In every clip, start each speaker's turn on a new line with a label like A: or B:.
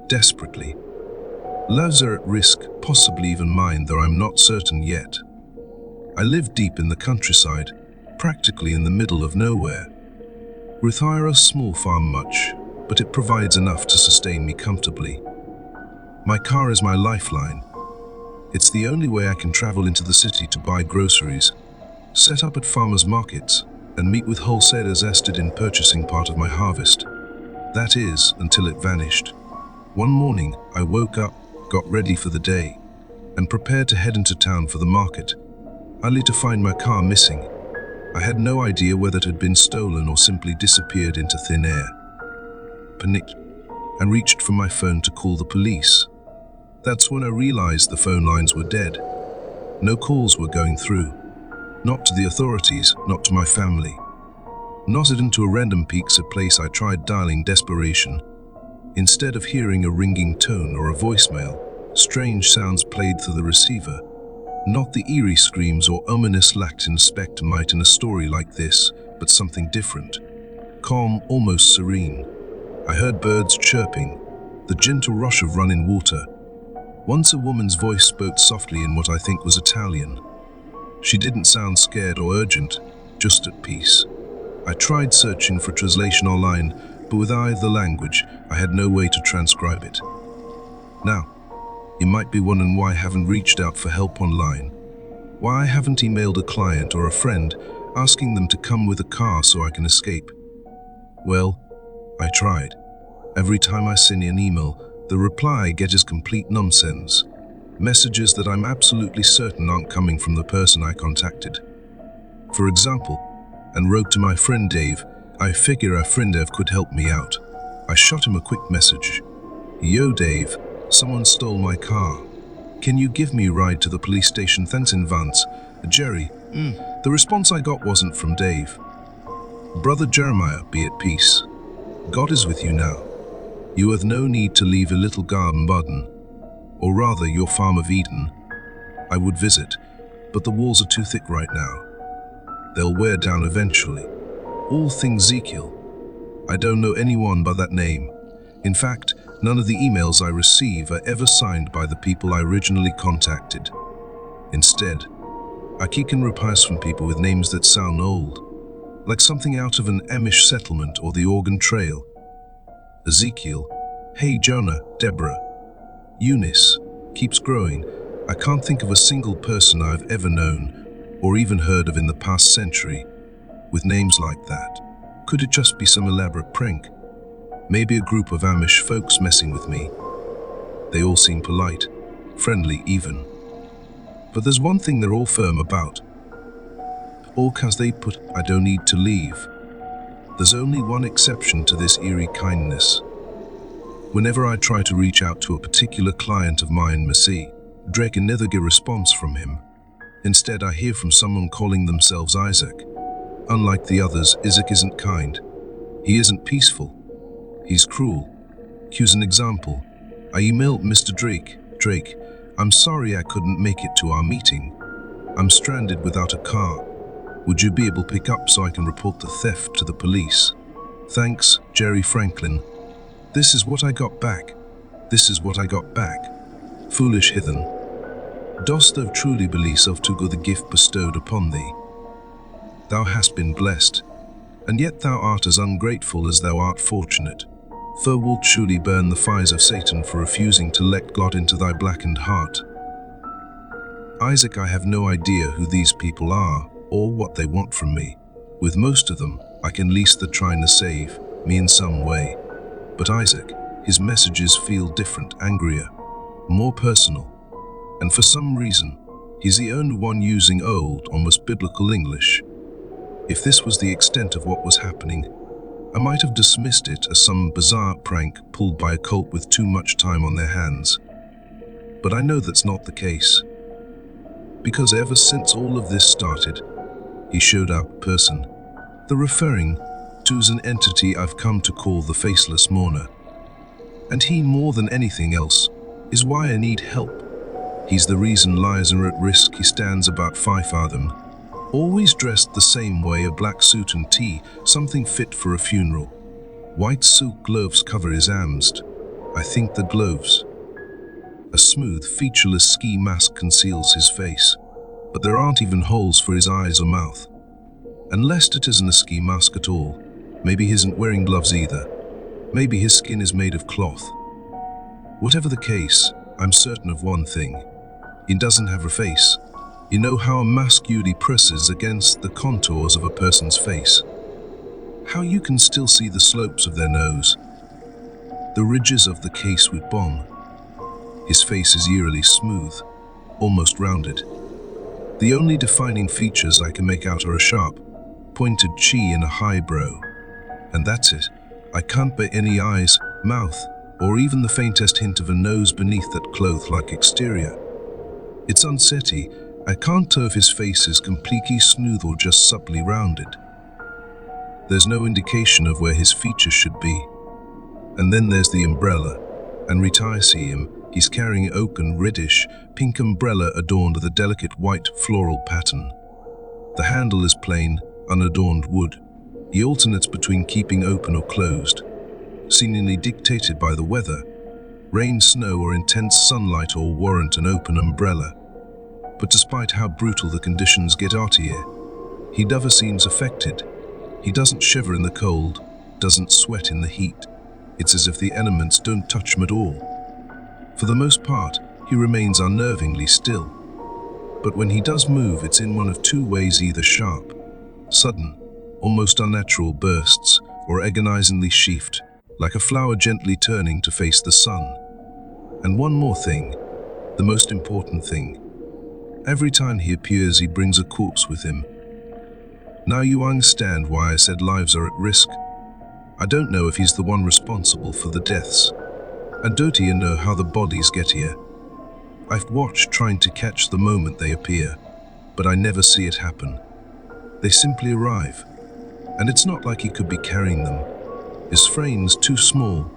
A: desperately. Lives are at risk, possibly even mine, though I'm not certain yet. I live deep in the countryside, practically in the middle of nowhere. Retire a small farm much, but it provides enough to sustain me comfortably. My car is my lifeline. It's the only way I can travel into the city to buy groceries, set up at farmers' markets, and meet with wholesalers interested in purchasing part of my harvest. That is, until it vanished. One morning, I woke up, got ready for the day, and prepared to head into town for the market, only to find my car missing. I had no idea whether it had been stolen or simply disappeared into thin air. Panicked, and reached for my phone to call the police. That's when I realized the phone lines were dead. No calls were going through. Not to the authorities, not to my family. Not even to a random pizza place I tried dialing desperation. Instead of hearing a ringing tone or a voicemail, strange sounds played through the receiver. Not the eerie screams or ominous Latin spectre might in a story like this, but something different. Calm, almost serene. I heard birds chirping, the gentle rush of running water. Once a woman's voice spoke softly in what I think was Italian. She didn't sound scared or urgent, just at peace. I tried searching for translation online, but with either language, I had no way to transcribe it. Now, you might be wondering why I haven't reached out for help online. Why I haven't emailed a client or a friend asking them to come with a car so I can escape. Well, I tried. Every time I send an email, the reply I get is complete nonsense. Messages that I'm absolutely certain aren't coming from the person I contacted. For example, and wrote to my friend Dave, I figure a friend Dave could help me out. I shot him a quick message. Yo Dave, someone stole my car. Can you give me a ride to the police station? Thanks in advance. Jerry. The response I got wasn't from Dave. Brother Jeremiah, be at peace. God is with you now. You have no need to leave a little garden, or rather your farm of Eden. I would visit, but the walls are too thick right now. They'll wear down eventually. All things Ezekiel. I don't know anyone by that name. In fact, none of the emails I receive are ever signed by the people I originally contacted. Instead, I keep in replies from people with names that sound old, like something out of an Amish settlement or the Oregon Trail. Ezekiel, hey Jonah, Deborah. Eunice, keeps growing. I can't think of a single person I've ever known, or even heard of in the past century, with names like that. Could it just be some elaborate prank? Maybe a group of Amish folks messing with me. They all seem polite, friendly even. But there's one thing they're all firm about. All cause they put, I don't need to leave. There's only one exception to this eerie kindness. Whenever I try to reach out to a particular client of mine, Messi, Drake and never get a response from him. Instead, I hear from someone calling themselves Isaac. Unlike the others, Isaac isn't kind. He isn't peaceful. He's cruel. Here's an example. I emailed Mr. Drake. Drake, I'm sorry I couldn't make it to our meeting. I'm stranded without a car. Would you be able to pick up so I can report the theft to the police? Thanks, Jerry Franklin. This is what I got back. This is what I got back. Foolish heathen. Dost thou truly believe of to go the gift bestowed upon thee? Thou hast been blessed, and yet thou art as ungrateful as thou art fortunate. Thou wilt surely burn the fires of Satan for refusing to let God into thy blackened heart. Isaac, I have no idea who these people are, or what they want from me. With most of them, I can least they're trying to save me in some way. But Isaac, his messages feel different, angrier, more personal. And for some reason, he's the only one using old, almost biblical English. If this was the extent of what was happening, I might have dismissed it as some bizarre prank pulled by a cult with too much time on their hands. But I know that's not the case. Because ever since all of this started, he showed up in person. The referring to is an entity I've come to call the Faceless Mourner. And he, more than anything else, is why I need help. He's the reason lives are at risk. He stands about 5 fathom, always dressed the same way, a black suit and tee, something fit for a funeral. White silk gloves cover his arms, I think the gloves. A smooth, featureless ski mask conceals his face, but there aren't even holes for his eyes or mouth. Unless it isn't a ski mask at all, maybe he isn't wearing gloves either. Maybe his skin is made of cloth. Whatever the case, I'm certain of one thing. He doesn't have a face. You know how a mask usually presses against the contours of a person's face? How you can still see the slopes of their nose, the ridges of the K-sweet bomb. His face is eerily smooth, almost rounded. The only defining features I can make out are a sharp, pointed chin and a high brow. And that's it. I can't bear any eyes, mouth, or even the faintest hint of a nose beneath that cloth-like exterior. It's unsettling. I can't tell if his face is completely smooth or just subtly rounded. There's no indication of where his features should be. And then there's the umbrella, and right I see him. He's carrying an oaken, reddish, pink umbrella adorned with a delicate white floral pattern. The handle is plain, unadorned wood. He alternates between keeping open or closed, seemingly dictated by the weather. Rain, snow, or intense sunlight all warrant an open umbrella. But despite how brutal the conditions get out here, he never seems affected. He doesn't shiver in the cold, doesn't sweat in the heat. It's as if the elements don't touch him at all. For the most part, he remains unnervingly still. But when he does move, it's in one of two ways: either sharp, sudden, almost unnatural bursts, or agonizingly sheafed, like a flower gently turning to face the sun. And one more thing, the most important thing. Every time he appears, he brings a corpse with him. Now you understand why I said lives are at risk. I don't know if he's the one responsible for the deaths. I don't even know how the bodies get here. I've watched trying to catch the moment they appear, but I never see it happen. They simply arrive, and it's not like he could be carrying them. His frame's too small,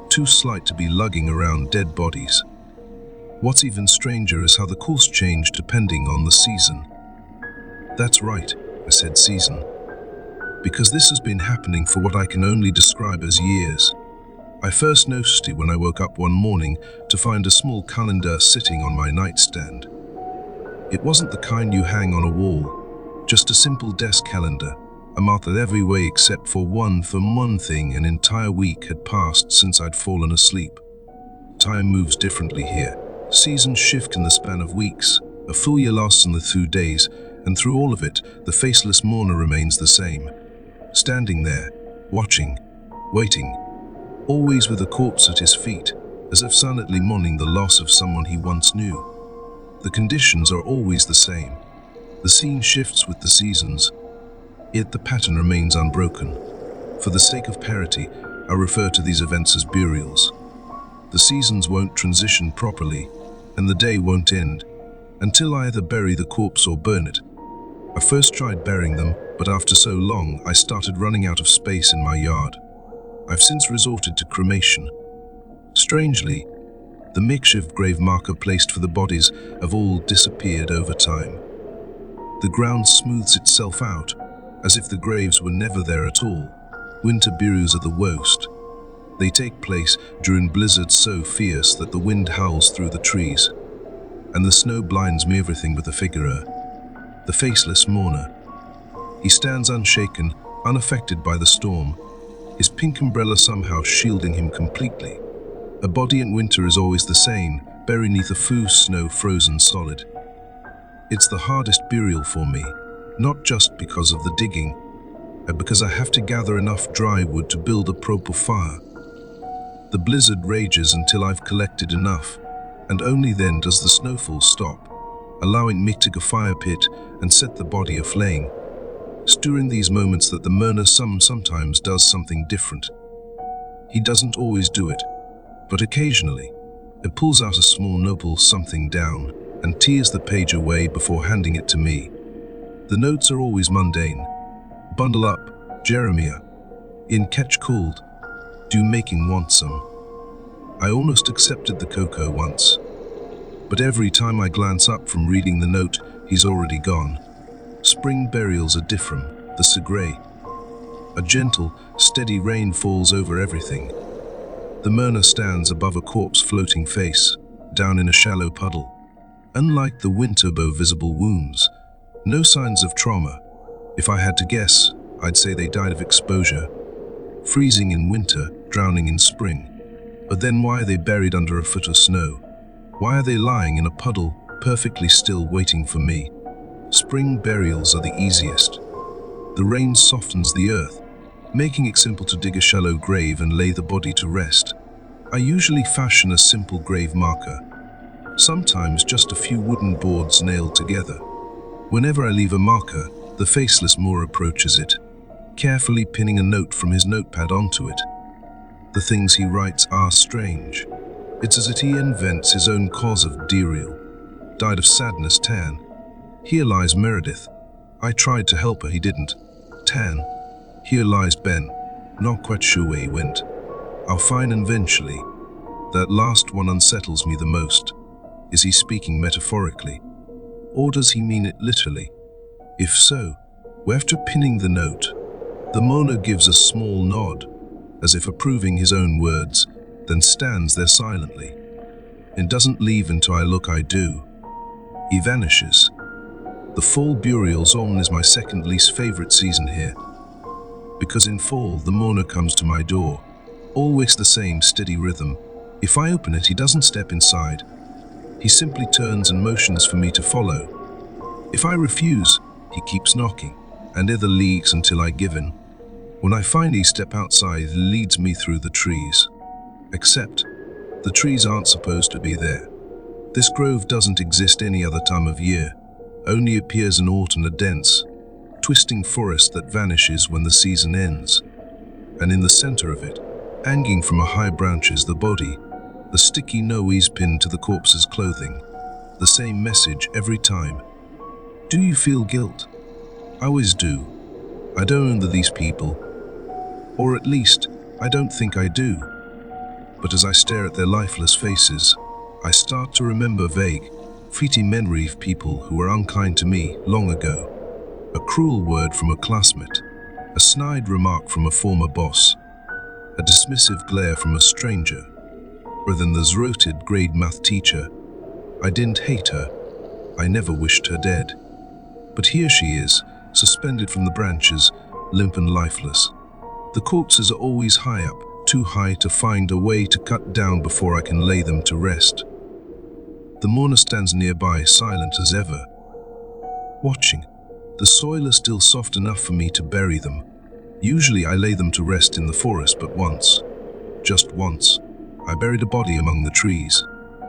A: too slight to be lugging around dead bodies. What's even stranger is how the course changed depending on the season. That's right, I said season. Because this has been happening for what I can only describe as years. I first noticed it when I woke up one morning to find a small calendar sitting on my nightstand. It wasn't the kind you hang on a wall, just a simple desk calendar, a marked every way except for one thing. An entire week had passed since I'd fallen asleep. Time moves differently here. Seasons shift in the span of weeks. A full year lasts in the 2 days, and through all of it, the faceless mourner remains the same. Standing there, watching, waiting, always with a corpse at his feet, as if silently mourning the loss of someone he once knew. The conditions are always the same. The scene shifts with the seasons, yet the pattern remains unbroken. For the sake of parity, I refer to these events as burials. The seasons won't transition properly, and the day won't end, until I either bury the corpse or burn it. I first tried burying them, but after so long, I started running out of space in my yard. I've since resorted to cremation. Strangely, the makeshift grave marker placed for the bodies have all disappeared over time. The ground smooths itself out, as if the graves were never there at all. Winter burials are the worst. They take place during blizzards so fierce that the wind howls through the trees, and the snow blinds me everything but the figure, the faceless mourner. He stands unshaken, unaffected by the storm, his pink umbrella somehow shielding him completely. A body in winter is always the same, buried beneath a faux snow frozen solid. It's the hardest burial for me, not just because of the digging, but because I have to gather enough dry wood to build a proper fire. The blizzard rages until I've collected enough, and only then does the snowfall stop, allowing me to dig a fire pit and set the body aflame. It's during these moments that the mourner sometimes does something different. He doesn't always do it, but occasionally, it pulls out a small noble something down and tears the page away before handing it to me. The notes are always mundane. Bundle up, Jeremiah. In catch cold. Do making want some. I almost accepted the cocoa once, but every time I glance up from reading the note, he's already gone. Spring burials are different, the Segre. A gentle, steady rain falls over everything. The Myrna stands above a corpse floating face, down in a shallow puddle. Unlike the winterbow visible wounds, no signs of trauma. If I had to guess, I'd say they died of exposure. Freezing in winter, drowning in spring. But then why are they buried under a foot of snow? Why are they lying in a puddle, perfectly still waiting for me? Spring burials are the easiest. The rain softens the earth, making it simple to dig a shallow grave and lay the body to rest. I usually fashion a simple grave marker, sometimes just a few wooden boards nailed together. Whenever I leave a marker, the faceless Moor approaches it, carefully pinning a note from his notepad onto it. The things he writes are strange. It's as if he invents his own cause of derail. Died of sadness, Tan. Here lies Meredith. I tried to help her, he didn't. Tan. Here lies Ben. Not quite sure where he went. I'll find him eventually. That last one unsettles me the most. Is he speaking metaphorically? Or does he mean it literally? If so, after pinning the note, the Mona gives a small nod, as if approving his own words, then stands there silently. And doesn't leave until I look I do. He vanishes. The fall burials on is my second least favorite season here. Because in fall, the Mona comes to my door. Always the same steady rhythm. If I open it, he doesn't step inside. He simply turns and motions for me to follow. If I refuse, he keeps knocking, and either leagues until I give in. When I finally step outside, he leads me through the trees. Except, the trees aren't supposed to be there. This grove doesn't exist any other time of year, only appears in autumn, a dense, twisting forest that vanishes when the season ends. And in the center of it, hanging from a high branch, is the body, the sticky nose pinned to the corpse's clothing. The same message every time. Do you feel guilt? I always do. I don't own these people. Or at least, I don't think I do. But as I stare at their lifeless faces, I start to remember vague, fleeting memory of people who were unkind to me long ago. A cruel word from a classmate, a snide remark from a former boss, a dismissive glare from a stranger, rather than the zroted grade math teacher. I didn't hate her. I never wished her dead. But here she is, suspended from the branches, limp and lifeless. The corpses are always high up, too high to find a way to cut down before I can lay them to rest. The mourner stands nearby, silent as ever, watching. The soil is still soft enough for me to bury them. Usually I lay them to rest in the forest, but once, just once, I buried a body among the trees,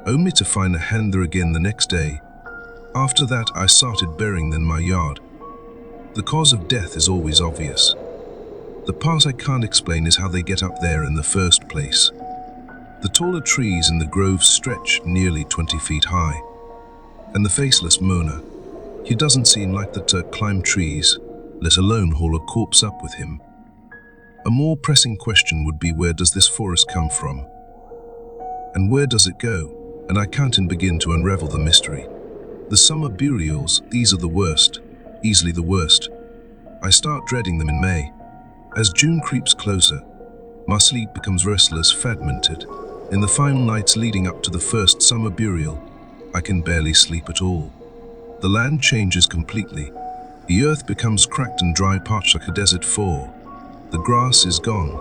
A: only to find a hand there again the next day. After that, I started burying them in my yard. The cause of death is always obvious. The part I can't explain is how they get up there in the first place. The taller trees in the grove stretch nearly 20 feet high. And the faceless mourner, he doesn't seem like the to climb trees, let alone haul a corpse up with him. A more pressing question would be, where does this forest come from? And where does it go? And I can't begin to unravel the mystery. The summer burials, these are the worst, easily the worst. I start dreading them in May. As June creeps closer, my sleep becomes restless, fragmented. In the final nights leading up to the first summer burial, I can barely sleep at all. The land changes completely. The earth becomes cracked and dry, parched like a desert floor. The grass is gone.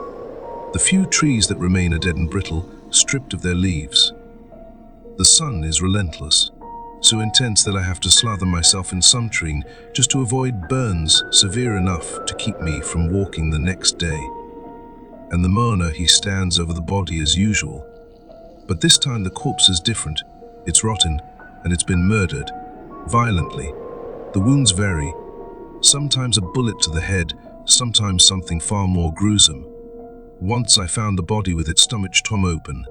A: The few trees that remain are dead and brittle, stripped of their leaves. The sun is relentless, so intense that I have to slather myself in sunscreen just to avoid burns severe enough to keep me from walking the next day. And the mourner, he stands over the body as usual. But this time the corpse is different. It's rotten, and it's been murdered, violently. The wounds vary. Sometimes a bullet to the head, sometimes something far more gruesome. Once I found the body with its stomach torn open,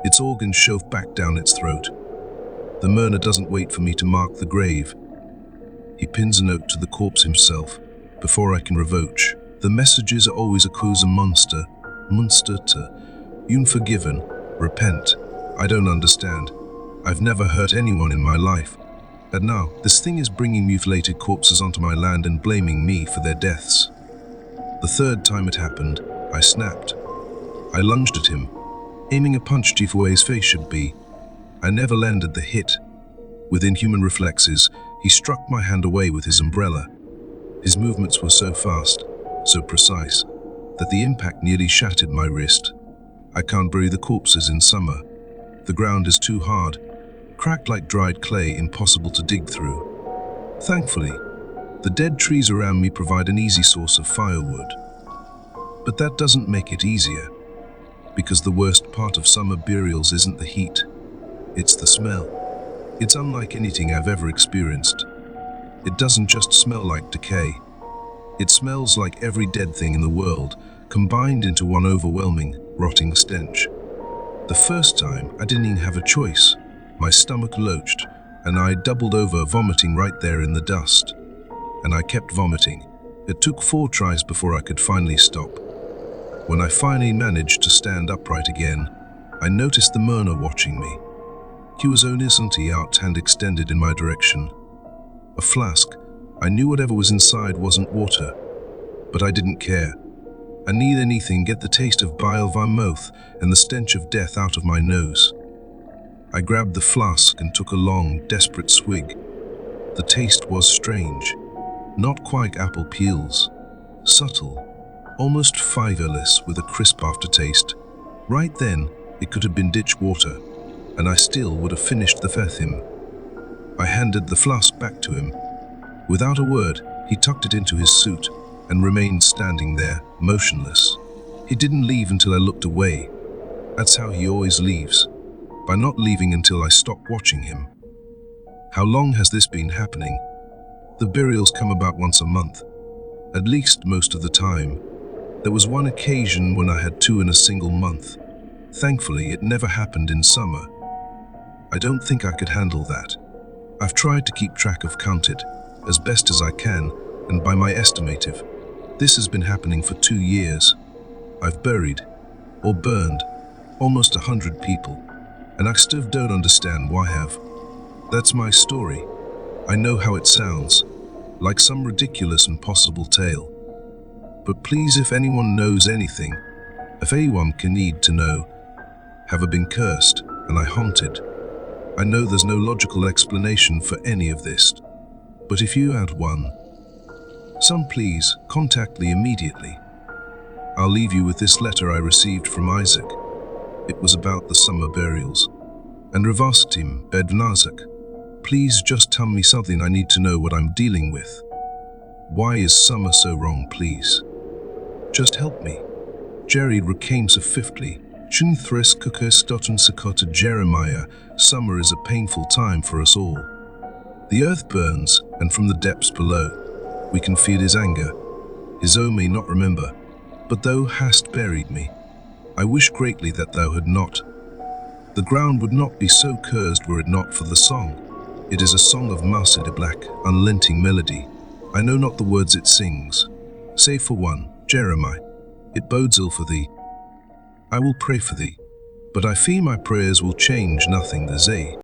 A: its organs shoved back down its throat. The mourner doesn't wait for me to mark the grave. He pins a note to the corpse himself, before I can revoke. The messages are always accuse a monster to, unforgiven, repent. I don't understand. I've never hurt anyone in my life. And now, this thing is bringing mutilated corpses onto my land and blaming me for their deaths. The third time it happened, I snapped. I lunged at him. aiming a punch chief where his face should be. I never landed the hit. With inhuman reflexes, he struck my hand away with his umbrella. His movements were so fast, so precise, that the impact nearly shattered my wrist. I can't bury the corpses in summer. The ground is too hard, cracked like dried clay, impossible to dig through. Thankfully, the dead trees around me provide an easy source of firewood. But that doesn't make it easier, because the worst part of summer burials isn't the heat, it's the smell. It's unlike anything I've ever experienced. It doesn't just smell like decay. It smells like every dead thing in the world, combined into one overwhelming, rotting stench. The first time, I didn't even have a choice. My stomach lurched, and I doubled over, vomiting right there in the dust. And I kept vomiting. It took 4 tries before I could finally stop. When I finally managed to stand upright again, I noticed the mourner watching me. He was innocently out, hand extended in my direction. A flask. I knew whatever was inside wasn't water, but I didn't care. I need anything get the taste of bile of my mouth and the stench of death out of my nose. I grabbed the flask and took a long, desperate swig. The taste was strange. Not quite apple peels. Subtle, almost fiberless with a crisp aftertaste. Right then, it could have been ditch water, and I still would have finished the fathom. I handed the flask back to him. Without a word, he tucked it into his suit and remained standing there, motionless. He didn't leave until I looked away. That's how he always leaves, by not leaving until I stopped watching him. How long has this been happening? The burials come about once a month, at least most of the time. There was one occasion when I had 2 in a single month. Thankfully, it never happened in summer. I don't think I could handle that. I've tried to keep track of counted as best as I can, and by my estimative, this has been happening for 2 years. I've buried, or burned, almost 100 people, and I still don't understand why I have. That's my story. I know how it sounds, like some ridiculous and impossible tale. But please, if anyone knows anything, if anyone can need to know, have I been cursed and I haunted? I know there's no logical explanation for any of this, but if you had one, please contact me immediately. I'll leave you with this letter I received from Isaac. It was about the summer burials. And Ravasatim Bednazak, please just tell me something I need to know what I'm dealing with. Why is summer so wrong, please? Just help me. Jerry came so fifthly. Chunthris Kukustotun Sakota Jeremiah, summer is a painful time for us all. The earth burns, and from the depths below, we can feel his anger. His own may not remember, but thou hast buried me. I wish greatly that thou had not. The ground would not be so cursed were it not for the song. It is a song of Master de Black, unrelenting melody. I know not the words it sings. Save for one, Jeremiah. It bodes ill for thee. I will pray for thee, but I fear my prayers will change nothing the Zay.